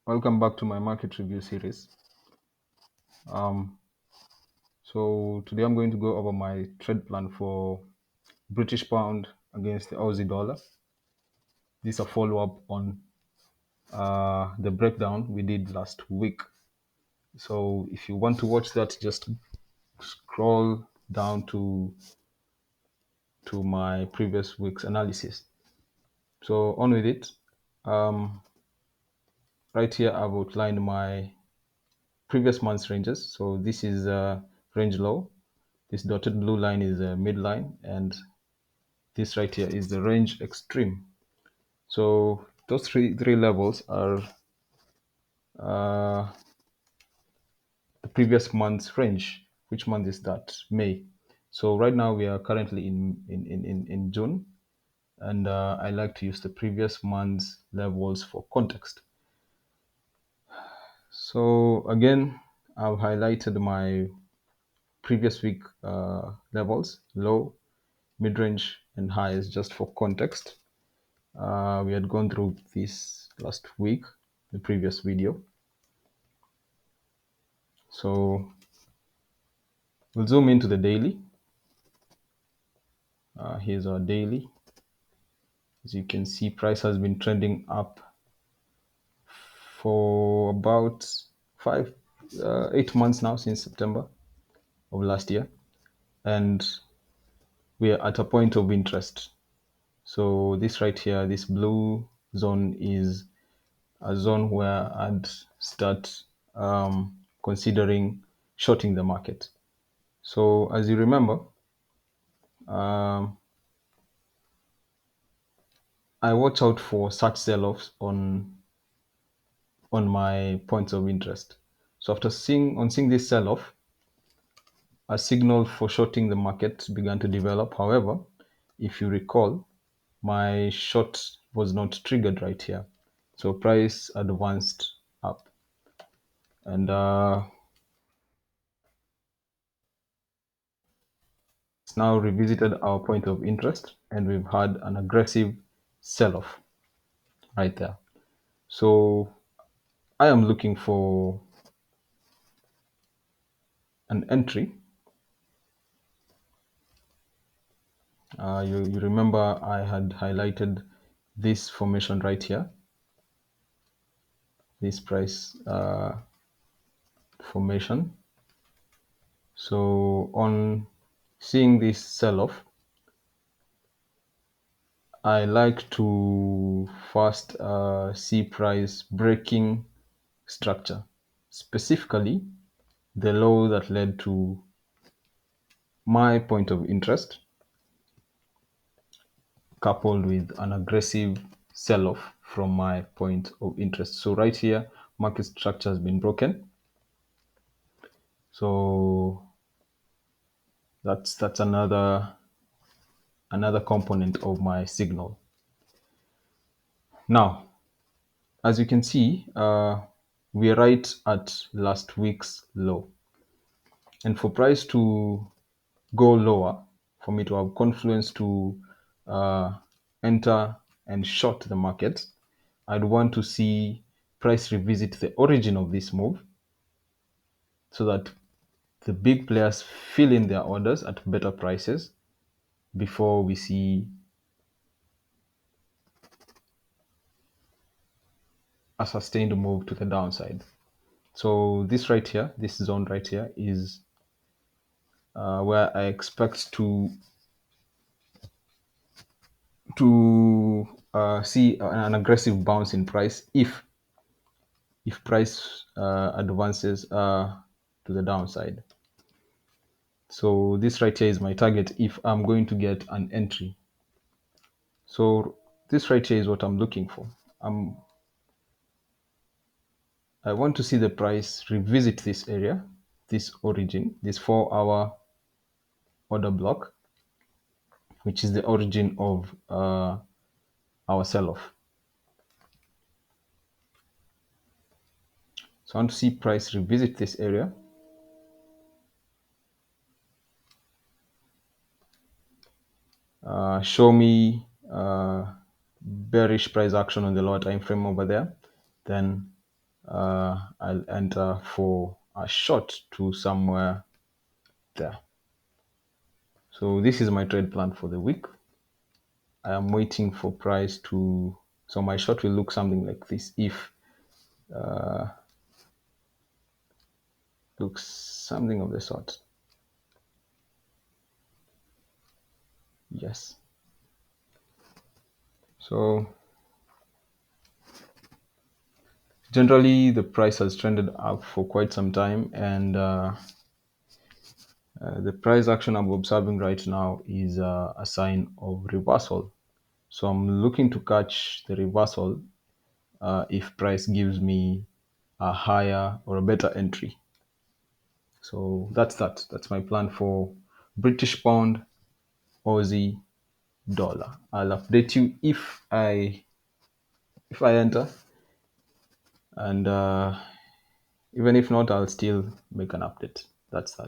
Welcome back to my market review series. Um, so today I'm going to go over my trade plan for British pound against the Aussie dollar. This is a follow-up on the breakdown we did last week. So if you want to watch that, just scroll down to my previous week's analysis. So on with it. Um, right here, I've outlined my previous month's ranges. So this is range low. This dotted blue line is a midline, and this right here is the range extreme. So those three levels are uh, the previous month's range. Which month is that? May. So right now we are currently in June, and I like to use the previous month's levels for context. So again, I've highlighted my previous week levels, low, mid-range, and highs, just for context. We had gone through this last week, the previous video. So we'll zoom into the daily. Here's our daily. As you can see, price has been trending up for about 8 months now, since September of last year, and we are at a point of interest. So this right here, this blue zone, is a zone where I'd start considering shorting the market. So as you remember, um, I watch out for such sell-offs on my points of interest. So after seeing this sell-off, a signal for shorting the market began to develop. However, if you recall, my short was not triggered right here. So price advanced up, and it's now revisited our point of interest, and we've had an aggressive sell-off right there. So I am looking for an entry. You remember I had highlighted this formation right here, this price formation. So on seeing this sell-off, I like to first see price breaking structure, specifically the low that led to my point of interest, coupled with an aggressive sell-off from my point of interest. So right here, market structure has been broken. So that's another component of my signal. Now, as you can see, we're right at last week's low, and for price to go lower, for me to have confluence to uh, enter and short the market, I'd want to see price revisit the origin of this move, so that the big players fill in their orders at better prices before we see a sustained move to the downside. So this right here, this zone right here, is where I expect to see an aggressive bounce in price if price advances to the downside. So this right here is my target if I'm going to get an entry. So this right here is what I'm looking for. I want to see the price revisit this area, this origin, this 4-hour order block, which is the origin of our sell-off. So I want to see price revisit this area, show me bearish price action on the lower time frame over there, then I'll enter for a short to somewhere there. So this is my trade plan for the week. I am waiting for price to, so my short will look something like this if looks something of the sort. Yes. So generally the price has trended up for quite some time, and the price action I'm observing right now is a sign of reversal. So I'm looking to catch the reversal if price gives me a higher or a better entry. So that's that. That's my plan for British pound, Aussie dollar. I'll update you if I enter, and even if not, I'll still make an update. That's that.